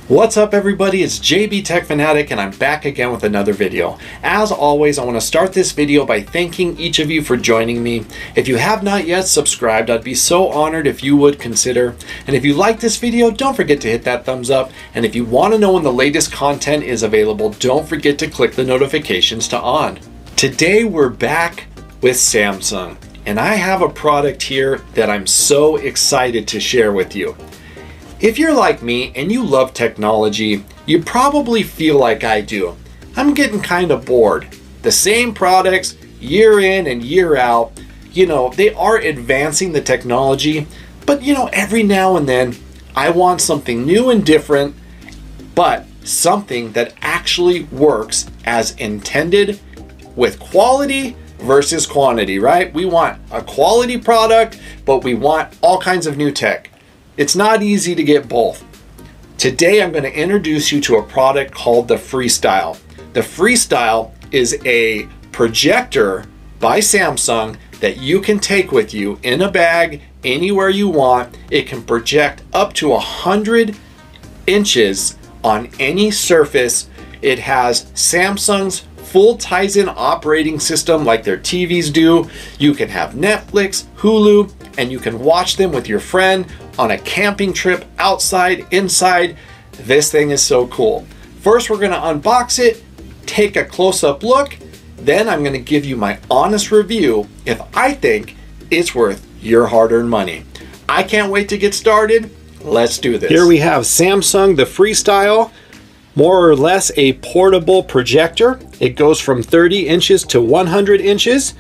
What's up everybody, it's JB Tech Fanatic and I'm back again with another video. As always, I want to start this video by thanking each of you for joining me. If you have not yet subscribed, I'd be so honored if you would consider. And if you like this video, don't forget to hit that thumbs up. And if you want to know when the latest content is available, don't forget to click the notifications to on. Today we're back with Samsung. And I have a product here that I'm so excited to share with you. If you're like me and you love technology, you probably feel like I do. I'm getting kind of bored. The same products year in and year out, they are advancing the technology, but every now and then I want something new and different, but something that actually works as intended with quality versus quantity, right? We want a quality product, but we want all kinds of new tech. It's not easy to get both. Today I'm going to introduce you to a product called the Freestyle. The Freestyle is a projector by Samsung that you can take with you in a bag anywhere you want. It can project up to 100 inches on any surface. It has Samsung's full Tizen operating system like their TVs do. You can have Netflix, Hulu, and you can watch them with your friend on a camping trip, outside, inside. This thing is so cool. First, we're gonna unbox it, take a close-up look, then I'm gonna give you my honest review if I think it's worth your hard-earned money. I can't wait to get started. Let's do this. Here we have Samsung, the Freestyle, more or less a portable projector. It goes from 30 inches to 100 inches.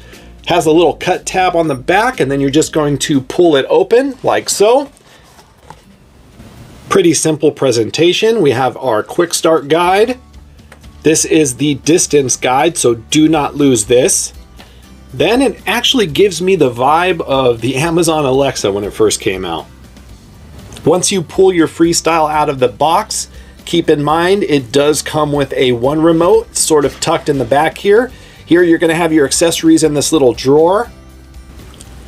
Has a little cut tab on the back, and then you're just going to pull it open like so. Pretty simple presentation. We have our quick start guide. This is the distance guide, so do not lose this. Then it actually gives me the vibe of the Amazon Alexa when it first came out. Once you pull your Freestyle out of the box, keep in mind it does come with a one remote sort of tucked in the back here. Here you're going to have your accessories in this little drawer.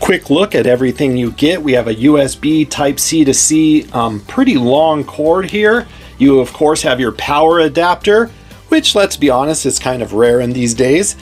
Quick look at everything you get. We have a USB Type-C to C, pretty long cord here. You of course have your power adapter, which, let's be honest, is kind of rare in these days.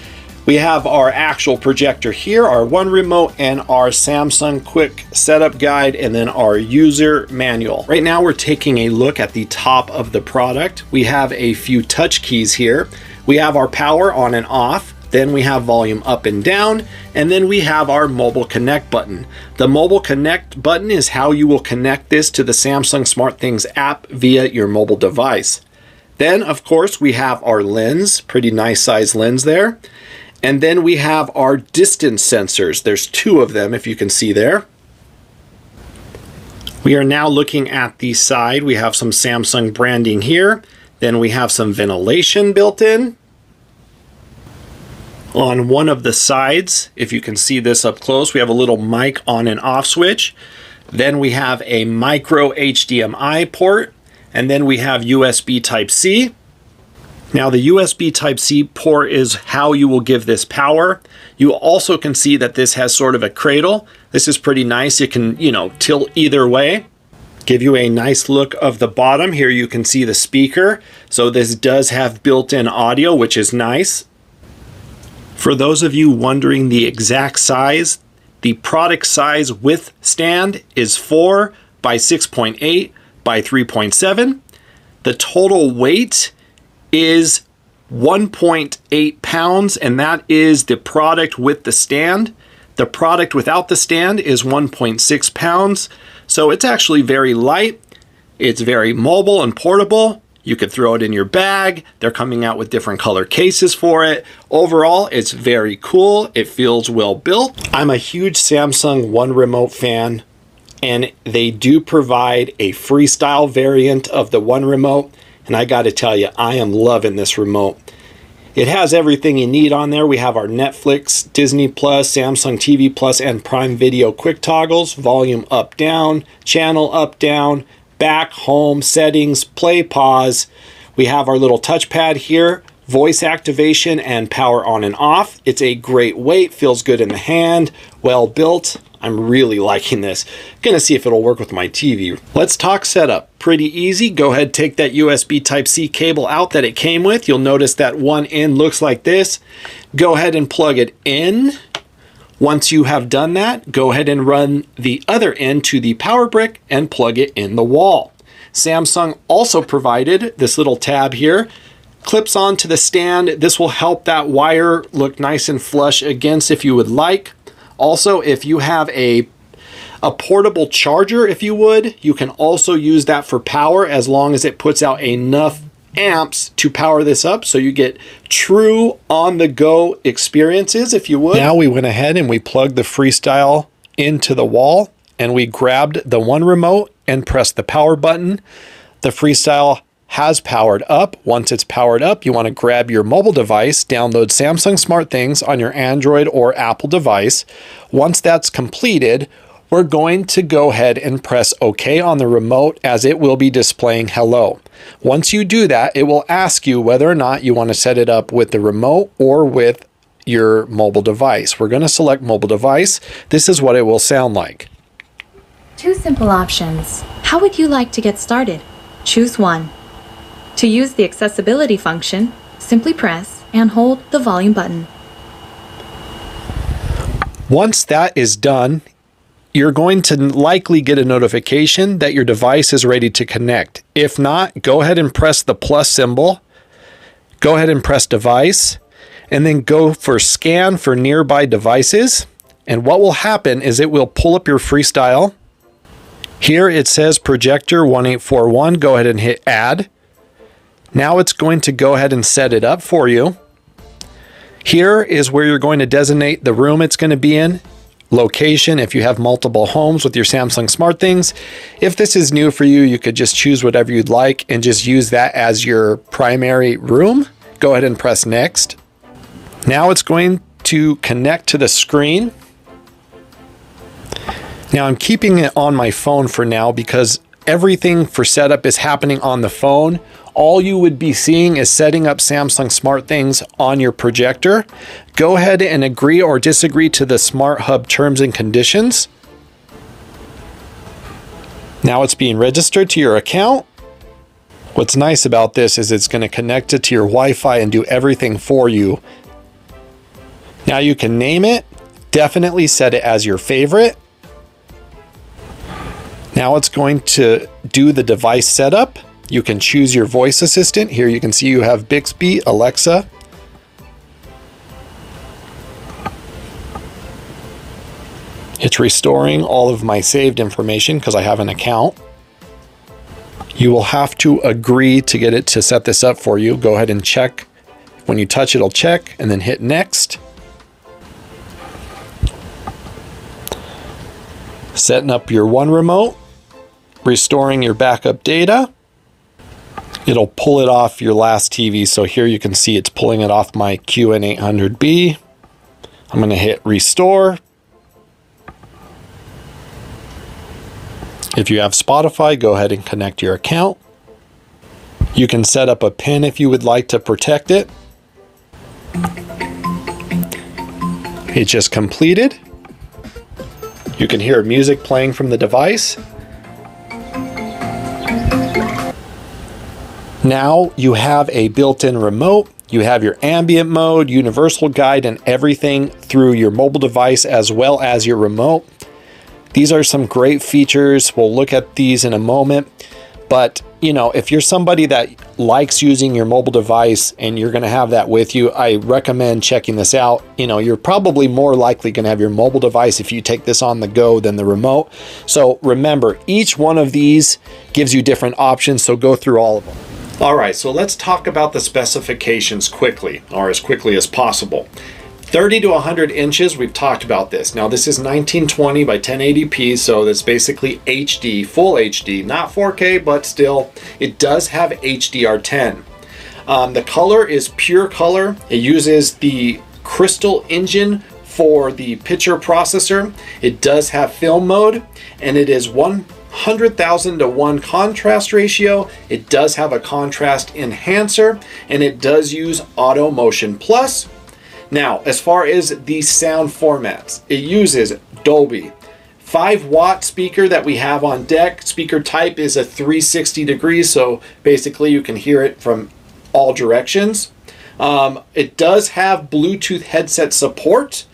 We have our actual projector here, our one remote, and our Samsung quick setup guide, and then our user manual. Right now we're taking a look at the top of the product. We have a few touch keys here. We have our power on and off. Then we have volume up and down, and then we have our mobile connect button. The mobile connect button is how you will connect this to the Samsung Smartthings app via your mobile device. Then, of course, we have our lens, pretty nice size lens there. And then we have our distance sensors. There's two of them, if you can see there. We are now looking at the side. We have some Samsung branding here. Then we have some ventilation built in. On one of the sides, if you can see this up close, we have a little mic on and off switch. Then we have a micro HDMI port, and then we have USB Type-C. Now the USB Type-C port is how you will give this power. You also can see that this has sort of a cradle. This is pretty nice. It can, tilt either way. Give you a nice look of the bottom. Here you can see the speaker. So this does have built-in audio, which is nice. For those of you wondering the exact size, the product size with stand is 4 by 6.8 by 3.7. The total weight is 1.8 pounds, and that is the product with the stand. The product without the stand is 1.6 pounds. So it's actually very light. It's very mobile and portable. You could throw it in your bag. They're coming out with different color cases for it. Overall, it's very cool. It feels well built. I'm a huge Samsung One Remote fan, and they do provide a Freestyle variant of the One Remote. And I got to tell you, I am loving this remote. It has everything you need on there. We have our Netflix, Disney Plus, Samsung TV Plus, and Prime Video quick toggles, volume up, down, channel up, down, back, home, settings, play, pause. We have our little touchpad here, voice activation and power on and off. It's a great weight, feels good in the hand, well built. I'm really liking this. Gonna see if it'll work with my TV. Let's talk setup. Pretty easy. Go ahead, take that USB Type-C cable out that it came with. You'll notice that one end looks like this. Go ahead and plug it in. Once you have done that, go ahead and run the other end to the power brick and plug it in the wall. Samsung also provided this little tab here. Clips onto the stand. This will help that wire look nice and flush against if you would like. Also, if you have a portable charger, if you would, you can also use that for power as long as it puts out enough amps to power this up so you get true on-the-go experiences, if you would. Now we went ahead and we plugged the Freestyle into the wall and we grabbed the one remote and pressed the power button. The Freestyle has powered up. Once it's powered up, you want to grab your mobile device, download Samsung Smarthings on your Android or Apple device. Once that's completed, we're going to go ahead and press OK on the remote as it will be displaying hello. Once you do that, it will ask you whether or not you want to set it up with the remote or with your mobile device. We're going to select mobile device. This is what it will sound like. Two simple options. How would you like to get started? Choose one. To use the accessibility function, simply press and hold the volume button. Once that is done, you're going to likely get a notification that your device is ready to connect. If not, go ahead and press the plus symbol. Go ahead and press device, and then go for scan for nearby devices. And what will happen is it will pull up your Freestyle. Here it says Projector 1841. Go ahead and hit add. Now it's going to go ahead and set it up for you. Here is where you're going to designate the room it's going to be in. Location, if you have multiple homes with your Samsung Smarthings. If this is new for you, you could just choose whatever you'd like and just use that as your primary room. Go ahead and press next. Now it's going to connect to the screen. Now I'm keeping it on my phone for now because everything for setup is happening on the phone. All you would be seeing is setting up Samsung Smarthings on your projector. Go ahead and agree or disagree to the Smart Hub terms and conditions. Now it's being registered to your account. What's nice about this is it's going to connect it to your Wi-Fi and do everything for you. Now you can name it. Definitely set it as your favorite. Now it's going to do the device setup. You can choose your voice assistant. Here you can see you have Bixby, Alexa. It's restoring all of my saved information because I have an account. You will have to agree to get it to set this up for you. Go ahead and check. When you touch, it'll check and then hit next. Setting up your one remote, restoring your backup data. It'll pull it off your last TV. So here you can see it's pulling it off my QN800B. I'm going to hit restore. If you have Spotify, go ahead and connect your account. You can set up a PIN if you would like to protect it. It just completed. You can hear music playing from the device. Now you have a built-in remote. You have your ambient mode, universal guide, and everything through your mobile device as well as your remote. These are some great features. We'll look at these in a moment. But, you know, if you're somebody that likes using your mobile device and you're going to have that with you, I recommend checking this out. You know, you're probably more likely going to have your mobile device if you take this on the go than the remote. So remember, each one of these gives you different options. So go through all of them. All right, so let's talk about the specifications quickly, or as quickly as possible. 30 to 100 inches, we've talked about this. Now this is 1920 by 1080p, so that's basically HD, full HD, not 4K, but still, it does have HDR10. The color is pure color. It uses the Crystal engine for the picture processor. It does have film mode, and it is 100,000 to 1 contrast ratio. It does have a contrast enhancer, and it does use Auto Motion Plus. Now, as far as the sound formats, it uses Dolby, 5-watt speaker that we have on deck. Speaker type is a 360 degrees, so basically you can hear it from all directions. It does have Bluetooth headset support.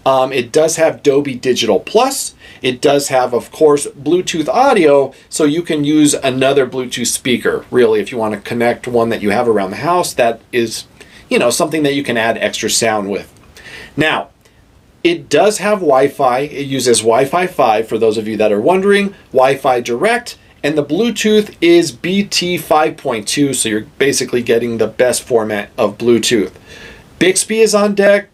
It does have Dolby Digital Plus. It does have, of course, Bluetooth audio, so you can use another Bluetooth speaker, really, if you want to connect one that you have around the house that is, you know, something that you can add extra sound with. Now, it does have Wi-Fi. It uses Wi-Fi 5 for those of you that are wondering, Wi-Fi Direct, and the Bluetooth is BT 5.2, so you're basically getting the best format of Bluetooth. Bixby is on deck.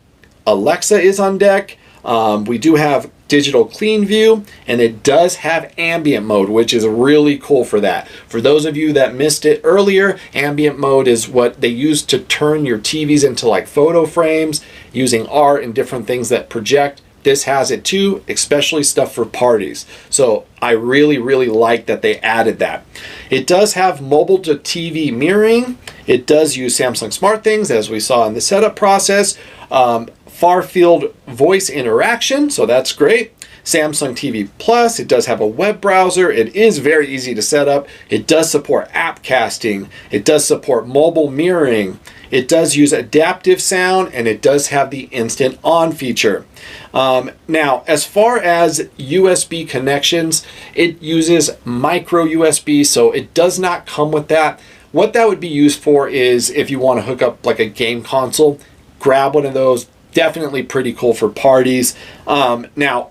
Alexa is on deck. We do have digital clean view, and it does have ambient mode, which is really cool for that. For those of you that missed it earlier, ambient mode is what they use to turn your TVs into like photo frames using art and different things that project. This has it too, especially stuff for parties. So I really like that they added that. It does have mobile to TV mirroring. It does use Samsung Smarthings, as we saw in the setup process. Far field voice interaction, so that's great. Samsung TV Plus, it does have a web browser. It is very easy to set up. It does support app casting. It does support mobile mirroring. It does use adaptive sound, and it does have the instant on feature. Now, as far as USB connections, it uses micro USB, so it does not come with that. What that would be used for is if you want to hook up like a game console, grab one of those. Definitely pretty cool for parties. Now,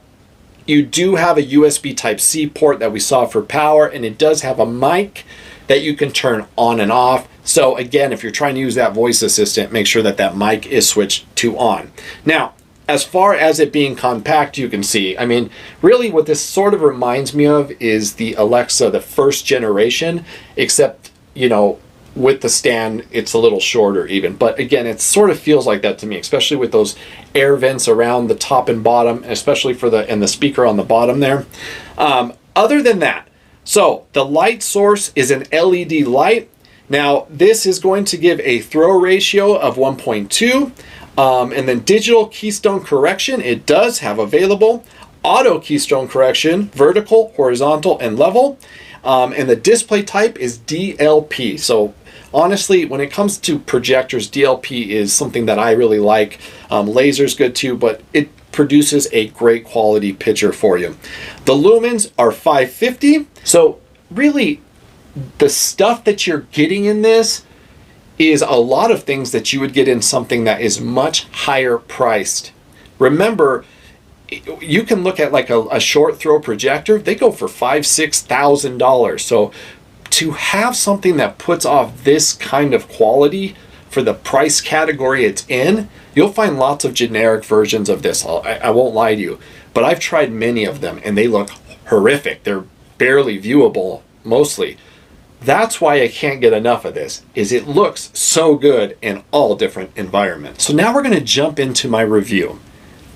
you do have a USB Type-C port that we saw for power, and it does have a mic that you can turn on and off. So again, if you're trying to use that voice assistant, make sure that that mic is switched to on. Now, as far as it being compact, you can see, I mean, really what this sort of reminds me of is the Alexa, the first generation, except, you know, with the stand, it's a little shorter even. But again, it sort of feels like that to me, especially with those air vents around the top and bottom, especially for the speaker on the bottom there. Other than that, so the light source is an LED light. Now, this is going to give a throw ratio of 1.2. And then digital keystone correction, it does have available. Auto keystone correction, vertical, horizontal, and level. And the display type is DLP. So honestly, when it comes to projectors, DLP is something that I really like. Laser's good too, but it produces a great quality picture for you. The lumens are 550. So really, the stuff that you're getting in this is a lot of things that you would get in something that is much higher priced. Remember, you can look at like a short throw projector, they go for $5,000–$6,000. So to have something that puts off this kind of quality for the price category it's in, you'll find lots of generic versions of this. I won't lie to you, but I've tried many of them and they look horrific. They're barely viewable mostly. That's why I can't get enough of this, is it looks so good in all different environments. So now we're going to jump into my review.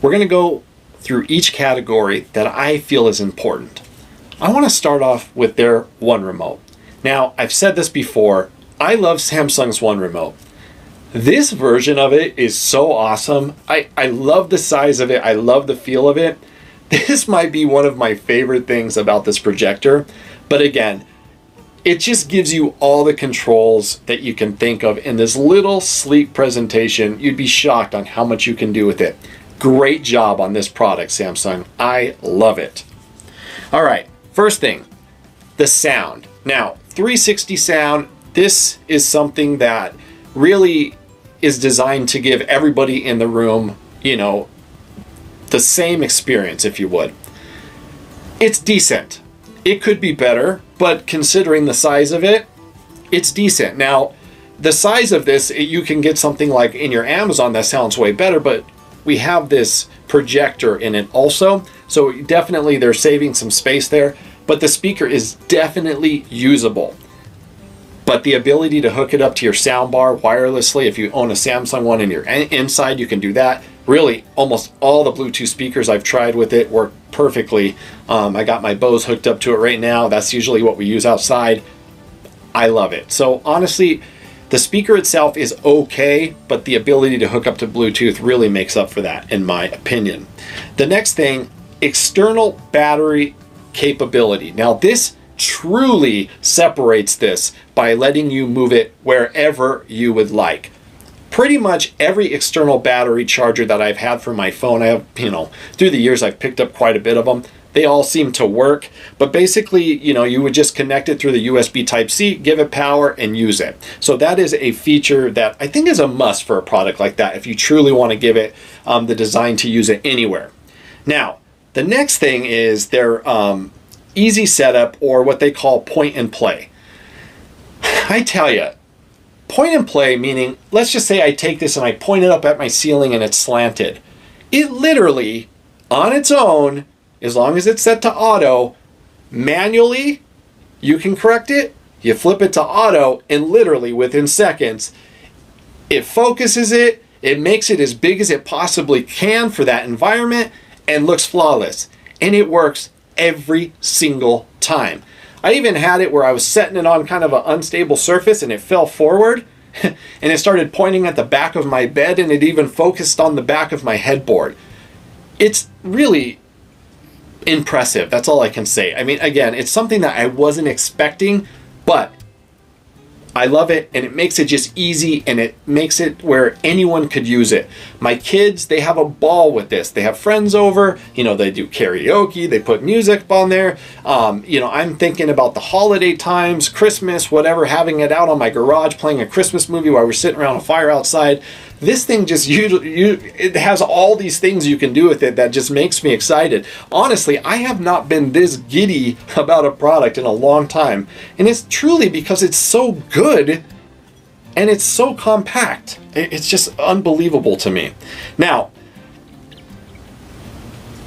We're going to go through each category that I feel is important. I want to start off with their One Remote. Now, I've said this before, I love Samsung's One Remote. This version of it is so awesome. I love the size of it. I love the feel of it. This might be one of my favorite things about this projector. But again, it just gives you all the controls that you can think of in this little sleek presentation. You'd be shocked on how much you can do with it. Great job on this product, Samsung. I love it. All right, first thing, the sound. Now, 360 sound, this is something that really is designed to give everybody in the room, you know, the same experience, if you would. It's decent. It could be better, but considering the size of it, it's decent. Now, the size of this, you can get something like in your Amazon that sounds way better, but we have this projector in it also. So definitely they're saving some space there, but the speaker is definitely usable. But the ability to hook it up to your soundbar wirelessly, if you own a Samsung one and you're inside, you can do that. Really, almost all the Bluetooth speakers I've tried with it work perfectly. I got my Bose hooked up to it right now. That's usually what we use outside. I love it. So honestly, the speaker itself is okay, but the ability to hook up to Bluetooth really makes up for that, in my opinion. The next thing, external battery capability. Now this truly separates this by letting you move it wherever you would like. Pretty much every external battery charger that I've had for my phone, I have, through the years I've picked up quite a bit of them. They all seem to work, but basically, you would just connect it through the USB Type-C, give it power, and use it. So that is a feature that I think is a must for a product like that if you truly want to give it the design to use it anywhere. Now, the next thing is their easy setup, or what they call point and play. I tell you, point and play, meaning, let's just say I take this and I point it up at my ceiling and it's slanted. It literally, on its own, as long as it's set to auto, manually, you can correct it, you flip it to auto, and literally within seconds, it focuses it, it makes it as big as it possibly can for that environment, and looks flawless. And it works every single time. I even had it where I was setting it on kind of an unstable surface and it fell forward and it started pointing at the back of my bed, and it even focused on the back of my headboard. It's really impressive. That's all I can say. I mean, again, it's something that I wasn't expecting, but I love it, and it makes it just easy, and it makes it where anyone could use it. My kids, they have a ball with this. They have friends over, they do karaoke, they put music on there. I'm thinking about the holiday times, Christmas, whatever, having it out on my garage, playing a Christmas movie while we're sitting around a fire outside. This thing just, it has all these things you can do with it that just makes me excited. Honestly, I have not been this giddy about a product in a long time. And it's truly because it's so good and it's so compact. It's just unbelievable to me. Now,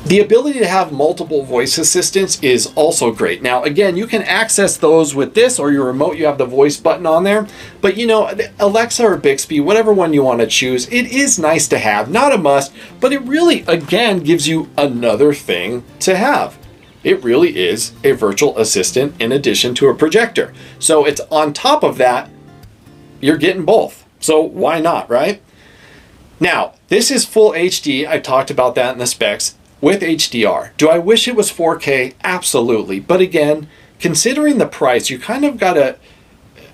the ability to have multiple voice assistants is also great. Now, again, you can access those with this or your remote. You have the voice button on there. But Alexa or Bixby, whatever one you want to choose, it is nice to have. Not a must, but it really, again, gives you another thing to have. It really is a virtual assistant in addition to a projector. So it's on top of that, you're getting both. So why not, right? Now, this is full HD. I talked about that in the specs. With HDR. Do I wish it was 4K? Absolutely. But again, considering the price, you kind of gotta,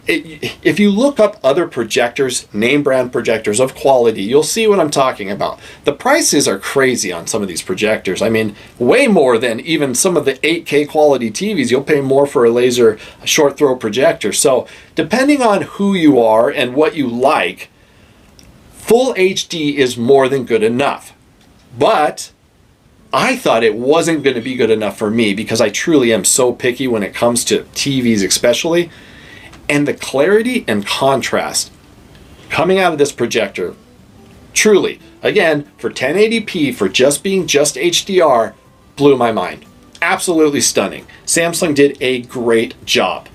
if you look up other projectors, name brand projectors of quality, you'll see what I'm talking about. The prices are crazy on some of these projectors. I mean, way more than even some of the 8K quality TVs. You'll pay more for a laser short throw projector. So depending on who you are and what you like, full HD is more than good enough. But I thought it wasn't going to be good enough for me because I truly am so picky when it comes to TVs especially. And the clarity and contrast coming out of this projector, truly, again, for 1080p, for just being just HDR, blew my mind. Absolutely stunning. Samsung did a great job.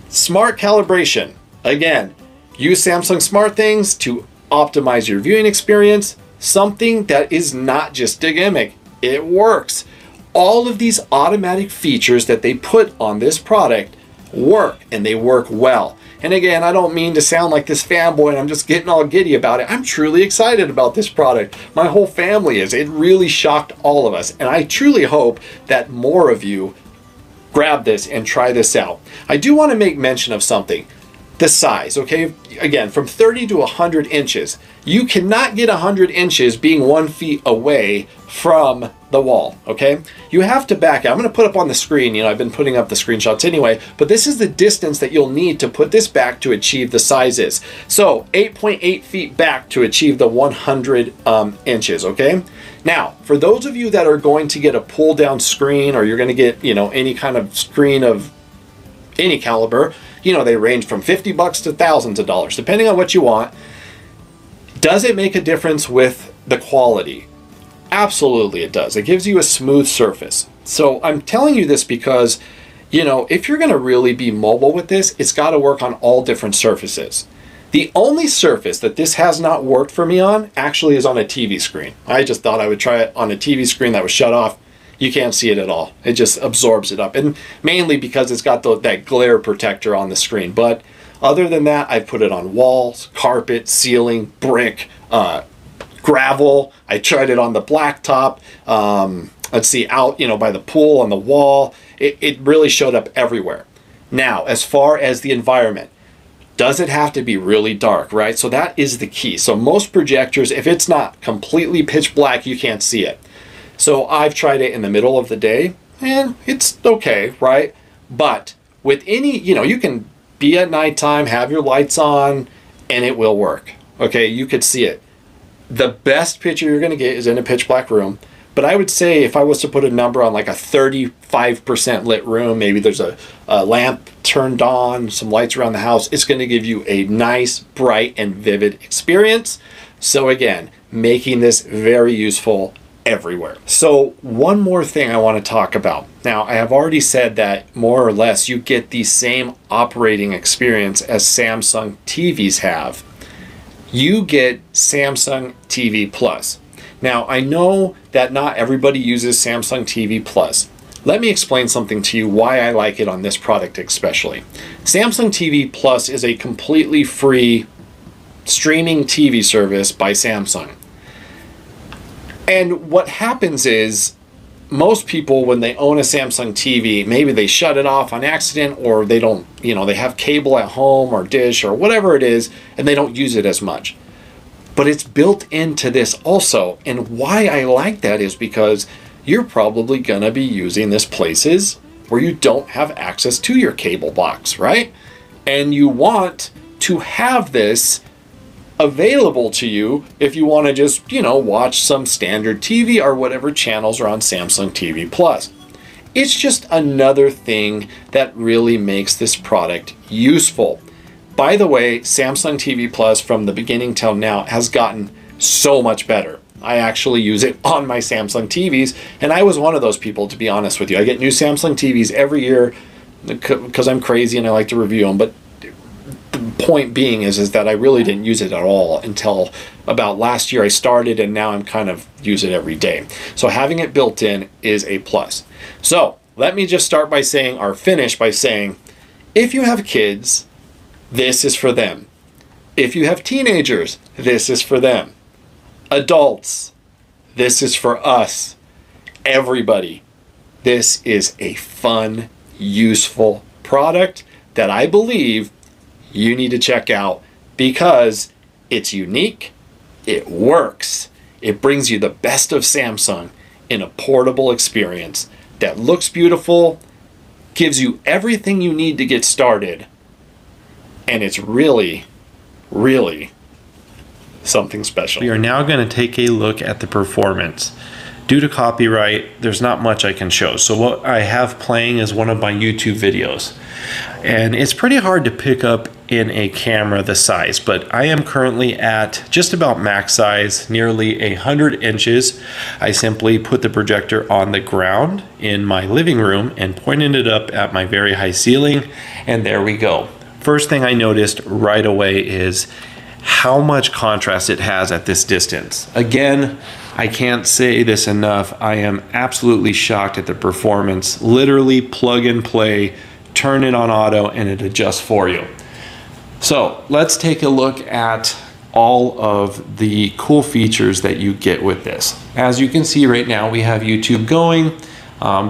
Smart calibration. Again, use Samsung Smarthings to optimize your viewing experience. Something that is not just a gimmick. It works. All of these automatic features that they put on this product work, and they work well. And again, I don't mean to sound like this fanboy and I'm just getting all giddy about it. I'm truly excited about this product. My whole family is. It really shocked all of us. And I truly hope that more of you grab this and try this out. I do want to make mention of something. The size, okay? Again, from 30 to 100 inches. You cannot get 100 inches being 1 feet away from the wall, okay? You have to back out. I'm going to put up on the screen, I've been putting up the screenshots anyway, but this is the distance that you'll need to put this back to achieve the sizes. So 8.8 feet back to achieve the 100 inches, okay? Now, for those of you that are going to get a pull down screen, or you're going to get, any kind of screen of any caliber, they range from $50 to thousands of dollars, depending on what you want. Does it make a difference with the quality? Absolutely it does. It gives you a smooth surface. So I'm telling you this because, if you're going to really be mobile with this, it's got to work on all different surfaces. The only surface that this has not worked for me on actually is on a TV screen. I just thought I would try it on a TV screen that was shut off. You can't see it at all. It just absorbs it up. And mainly because it's got that glare protector on the screen. But other than that, I've put it on walls, carpet, ceiling, brick, gravel. I tried it on the blacktop. let's see, out, by the pool, on the wall. It really showed up everywhere. Now, as far as the environment, does it have to be really dark, right? So that is the key. So most projectors, if it's not completely pitch black, you can't see it. So I've tried it in the middle of the day, and it's okay, right? But with any, you can be at nighttime, have your lights on, and it will work. Okay, you could see it. The best picture you're gonna get is in a pitch black room. But I would say if I was to put a number on like a 35% lit room, maybe there's a lamp turned on, some lights around the house, it's going to give you a nice, bright, and vivid experience. So again, making this very useful everywhere. So one more thing I want to talk about. Now, I have already said that more or less you get the same operating experience as Samsung TVs have. You get Samsung TV Plus. Now, I know that not everybody uses Samsung TV Plus. Let me explain something to you why I like it on this product especially. Samsung TV Plus is a completely free streaming TV service by Samsung. And what happens is most people, when they own a Samsung TV, maybe they shut it off on accident, or they don't, they have cable at home or dish or whatever it is, and they don't use it as much. But it's built into this also. And why I like that is because you're probably gonna be using this places where you don't have access to your cable box, right? And you want to have this available to you if you wanna just, watch some standard TV or whatever channels are on Samsung TV Plus. It's just another thing that really makes this product useful. By the way, Samsung TV Plus from the beginning till now has gotten so much better. I actually use it on my Samsung TVs, and I was one of those people, to be honest with you. I get new Samsung TVs every year because I'm crazy and I like to review them, but the point being is that I really didn't use it at all until about last year I started, and now I'm kind of use it every day. So having it built in is a plus. So let me just start by saying, or finish by saying, if you have kids, this is for them. If you have teenagers, this is for them. Adults, this is for us. Everybody. This is a fun, useful product that I believe you need to check out because it's unique, it works, it brings you the best of Samsung in a portable experience that looks beautiful, gives you everything you need to get started, and it's really, really something special. We are now going to take a look at the performance. Due to copyright, there's not much I can show. So what I have playing is one of my YouTube videos. And it's pretty hard to pick up in a camera the size, but I am currently at just about max size, nearly 100 inches. I simply put the projector on the ground in my living room and pointed it up at my very high ceiling, and there we go. First thing I noticed right away is how much contrast it has at this distance. Again, I can't say this enough. I am absolutely shocked at the performance. Literally plug and play, turn it on auto, and it adjusts for you. So let's take a look at all of the cool features that you get with this. As you can see right now, we have YouTube going.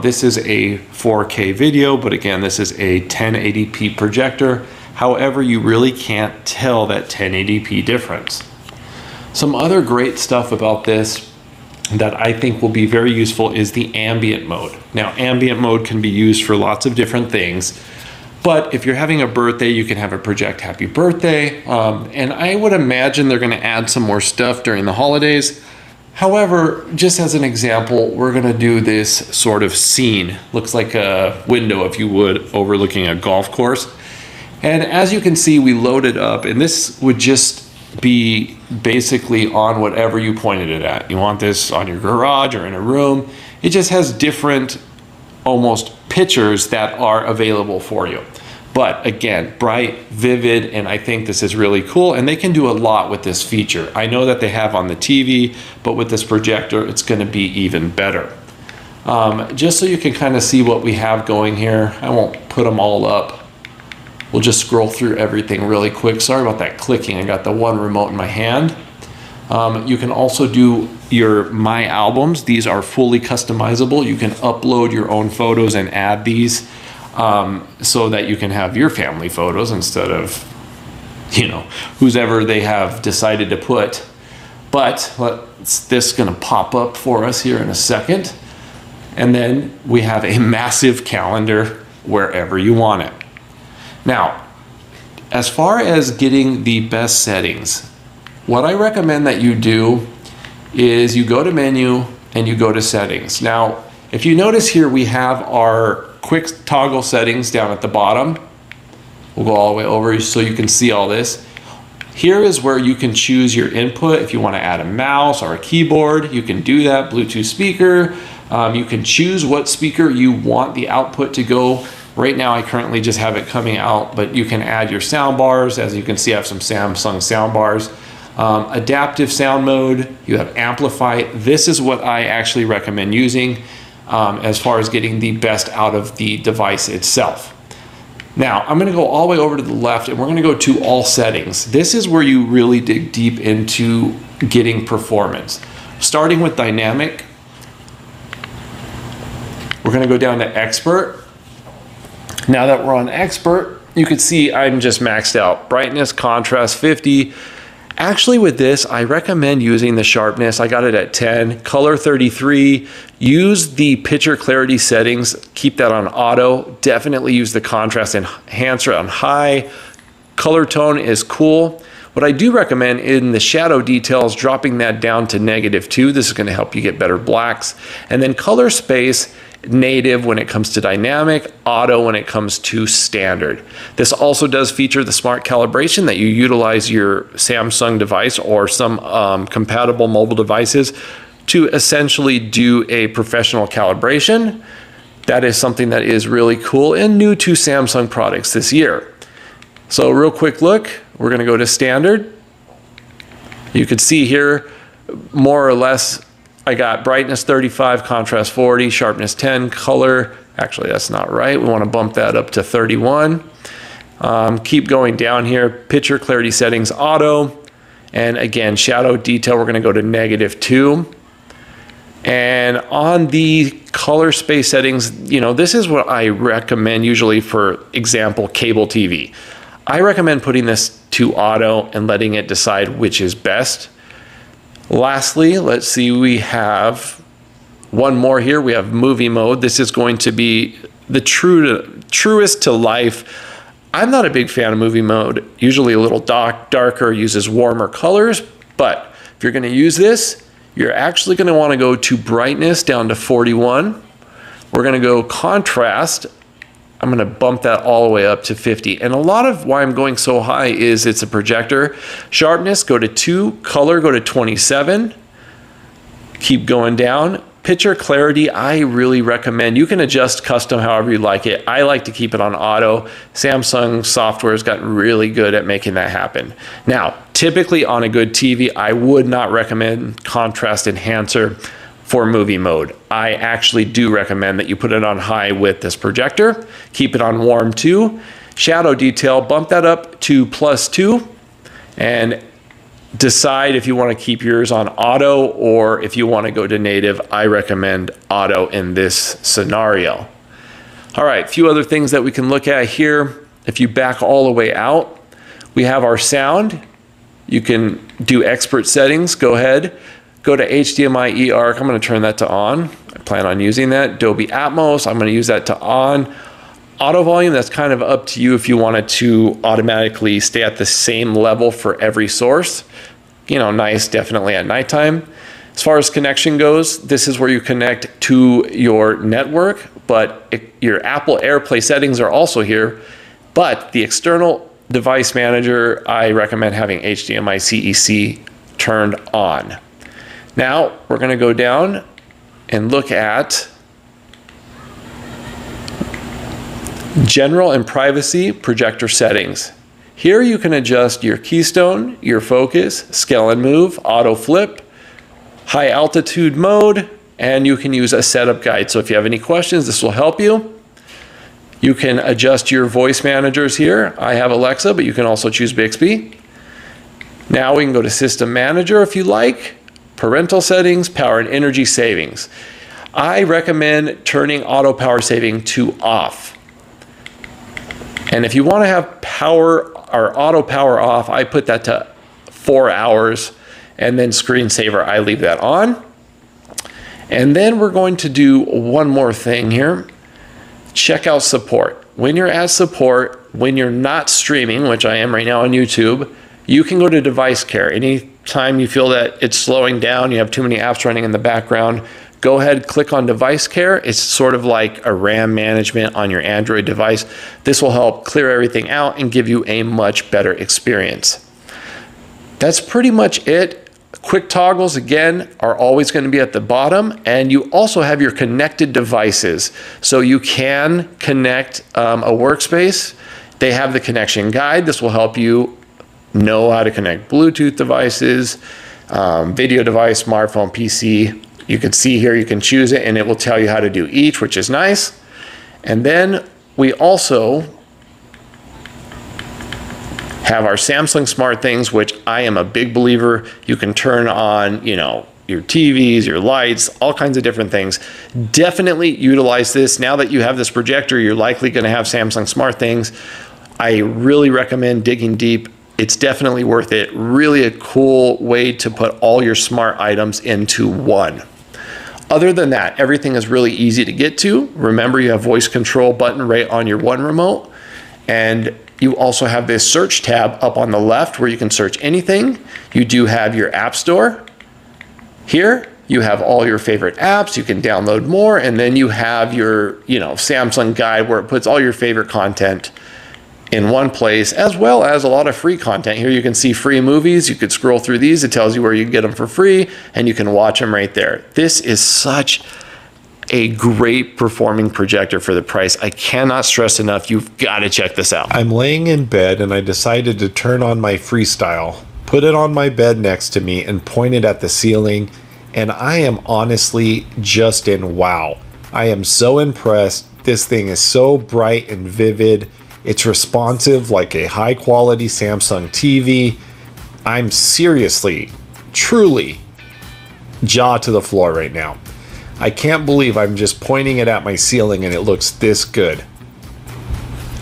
This is a 4K video, but again, this is a 1080p projector. However, you really can't tell that 1080p difference. Some other great stuff about this that I think will be very useful is the ambient mode. Now, ambient mode can be used for lots of different things, but if you're having a birthday, you can have it project happy birthday. And I would imagine they're gonna add some more stuff during the holidays. However, just as an example, we're gonna do this sort of scene. Looks like a window, if you would, overlooking a golf course. And as you can see, we loaded up, and this would just be basically on whatever you pointed it at. You want this on your garage or in a room. It just has different almost pictures that are available for you. But again, bright, vivid, and I think this is really cool, and they can do a lot with this feature. I know that they have on the TV, but with this projector, it's gonna be even better. Just so you can kind of see what we have going here, I won't put them all up. We'll just scroll through everything really quick. Sorry about that clicking. I got the one remote in my hand. You can also do your My Albums. These are fully customizable. You can upload your own photos and add these so that you can have your family photos instead of, you know, whoever they have decided to put. But this is going to pop up for us here in a second. And then we have a massive calendar wherever you want it. Now, as far as getting the best settings, what I recommend that you do is you go to menu and you go to settings. Now, if you notice here, we have our quick toggle settings down at the bottom. We'll go all the way over so you can see all this. Here is where you can choose your input. If you want to add a mouse or a keyboard, you can do that. Bluetooth speaker. You can choose what speaker you want the output to go. Right now, I currently just have it coming out, but you can add your sound bars. As you can see, I have some Samsung sound bars. Adaptive sound mode, you have amplify. This is what I actually recommend using as far as getting the best out of the device itself. Now, I'm going to go all the way over to the left and we're going to go to all settings. This is where you really dig deep into getting performance. Starting with dynamic, we're going to go down to expert. Now that we're on expert, you can see I'm just maxed out. Brightness, contrast 50. Actually with this, I recommend using the sharpness. I got it at 10, color 33. Use the picture clarity settings. Keep that on auto. Definitely use the contrast enhancer on high. Color tone is cool. What I do recommend in the shadow details, dropping that down to -2. This is going to help you get better blacks. And then color space, native when it comes to dynamic, auto when it comes to standard. This also does feature the smart calibration that you utilize your Samsung device or some compatible mobile devices to essentially do a professional calibration. That is something that is really cool and new to Samsung products this year. So real quick look, we're going to go to standard. You can see here more or less I got brightness 35, contrast 40, sharpness 10, color, actually that's not right. We want to bump that up to 31. Keep going down here, picture clarity settings, auto, and again, shadow detail, we're going to go to -2. And on the color space settings, you know, this is what I recommend usually, for example, cable TV. I recommend putting this to auto and letting it decide which is best. Lastly, let's see, we have one more here. We have movie mode. This is going to be the truest to life. I'm not a big fan of movie mode. Usually a little darker, uses warmer colors, but if you're going to use this, you're actually going to want to go to brightness down to 41. We're going to go contrast. I'm going to bump that all the way up to 50. And a lot of why I'm going so high is it's a projector. Sharpness, go to 2. Color, go to 27. Keep going down. Picture clarity, I really recommend. You can adjust custom however you like it. I like to keep it on auto. Samsung software has gotten really good at making that happen. Now, typically on a good TV, I would not recommend contrast enhancer for movie mode. I actually do recommend that you put it on high with this projector. Keep it on warm too. Shadow detail, bump that up to +2 and decide if you want to keep yours on auto or if you want to go to native. I recommend auto in this scenario. All right, a few other things that we can look at here. If you back all the way out, we have our sound. You can do expert settings, go ahead. Go to HDMI eARC, I'm going to turn that to on. I plan on using that. Dolby Atmos, I'm going to use that to on. Auto volume, that's kind of up to you if you wanted to automatically stay at the same level for every source. You know, nice, definitely at nighttime. As far as connection goes, this is where you connect to your network, but your Apple AirPlay settings are also here. But the external device manager, I recommend having HDMI CEC turned on. Now we're going to go down and look at general and privacy projector settings. Here you can adjust your keystone, your focus, scale and move, auto flip, high altitude mode, and you can use a setup guide. So if you have any questions, this will help you. You can adjust your voice managers here. I have Alexa, but you can also choose Bixby. Now we can go to System Manager if you like, Parental Settings, Power and Energy Savings. I recommend turning auto power saving to off. And if you want to have power or auto power off, I put that to 4 hours, and then screensaver, I leave that on. And then we're going to do one more thing here. Check out support. When you're at support, when you're not streaming, which I am right now on YouTube, you can go to device care. Anytime you feel that it's slowing down, you have too many apps running in the background, go ahead, click on device care. It's sort of like a RAM management on your Android device. This will help clear everything out and give you a much better experience. That's pretty much it. Quick toggles, again, are always going to be at the bottom, and you also have your connected devices. So you can connect a workspace. They have the connection guide. This will help you know how to connect Bluetooth devices, video device, smartphone, PC. You can see here, you can choose it, and it will tell you how to do each, which is nice. And then we also have our Samsung Smarthings, which I am a big believer. You can turn on, your TVs, your lights, all kinds of different things. Definitely utilize this. Now that you have this projector, you're likely going to have Samsung Smarthings. I really recommend digging deep. It's definitely worth it. Really a cool way to put all your smart items into one. Other than that, everything is really easy to get to. Remember, you have voice control button right on your One remote, and you also have this search tab up on the left where you can search anything. You do have your app store. Here, you have all your favorite apps. You can download more, and then you have your, Samsung guide where it puts all your favorite content in one place, as well as a lot of free content. Here you can see free movies. You could scroll through these. It tells you where you can get them for free, and you can watch them right there. This is such a great performing projector for the price. I cannot stress enough, you've got to check this out. I'm laying in bed and I decided to turn on my Freestyle, put it on my bed next to me, and point it at the ceiling, and I am honestly just in wow. I am so impressed. This thing is so bright and vivid. It's responsive like a high quality Samsung TV. I'm seriously, truly jaw to the floor right now. I can't believe I'm just pointing it at my ceiling and it looks this good.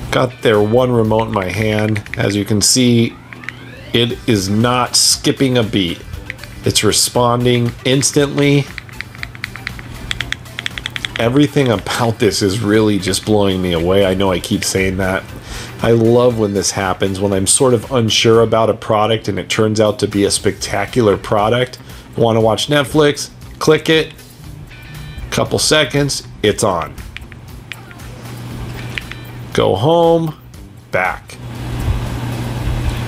Got their One remote in my hand. As you can see, it is not skipping a beat. It's responding instantly. Everything about this is really just blowing me away. I know I keep saying that. I love when this happens, when I'm sort of unsure about a product and it turns out to be a spectacular product. Want to watch Netflix? Click it. Couple seconds, it's on. Go home, back.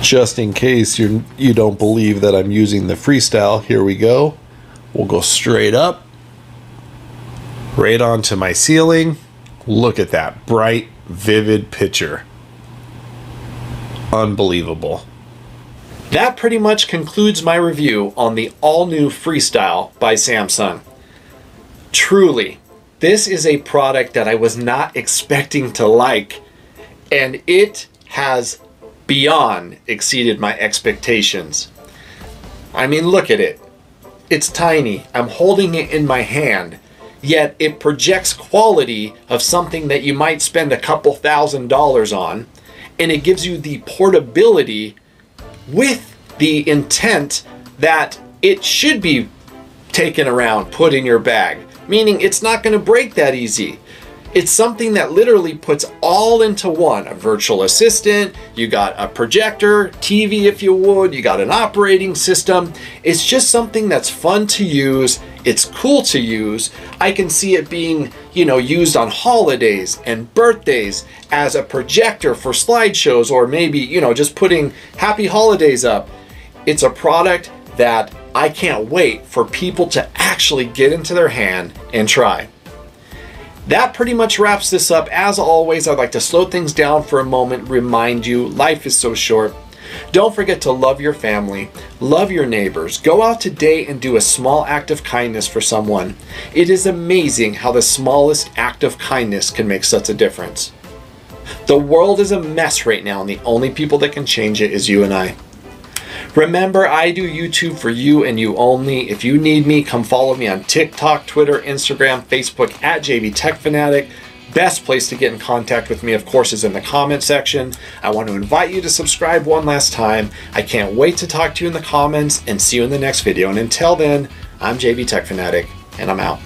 Just in case you don't believe that I'm using the Freestyle, here we go. We'll go straight up, right onto my ceiling. Look at that bright, vivid picture. Unbelievable. That pretty much concludes my review on the all-new Freestyle by Samsung. Truly, this is a product that I was not expecting to like, and it has beyond exceeded my expectations. I mean, look at it. It's tiny. I'm holding it in my hand, yet it projects quality of something that you might spend a couple $1,000s on, and it gives you the portability with the intent that it should be taken around, put in your bag. Meaning it's not going to break that easy. It's something that literally puts all into one. A virtual assistant, you got a projector, TV if you would, you got an operating system. It's just something that's fun to use. It's cool to use. I can see it being, used on holidays and birthdays as a projector for slideshows, or maybe, just putting happy holidays up. It's a product that I can't wait for people to actually get into their hand and try. That pretty much wraps this up. As always, I'd like to slow things down for a moment, remind you, life is so short. Don't forget to love your family, love your neighbors, go out today and do a small act of kindness for someone. It is amazing how the smallest act of kindness can make such a difference. The world is a mess right now, and the only people that can change it is you and I. Remember, I do YouTube for you and you only. If you need me, come follow me on TikTok, Twitter, Instagram, Facebook at JB Tech Fanatic. Best place to get in contact with me, of course, is in the comment section. I want to invite you to subscribe one last time. I can't wait to talk to you in the comments and see you in the next video. And until then, I'm JB Tech Fanatic, and I'm out.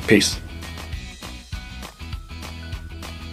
Peace.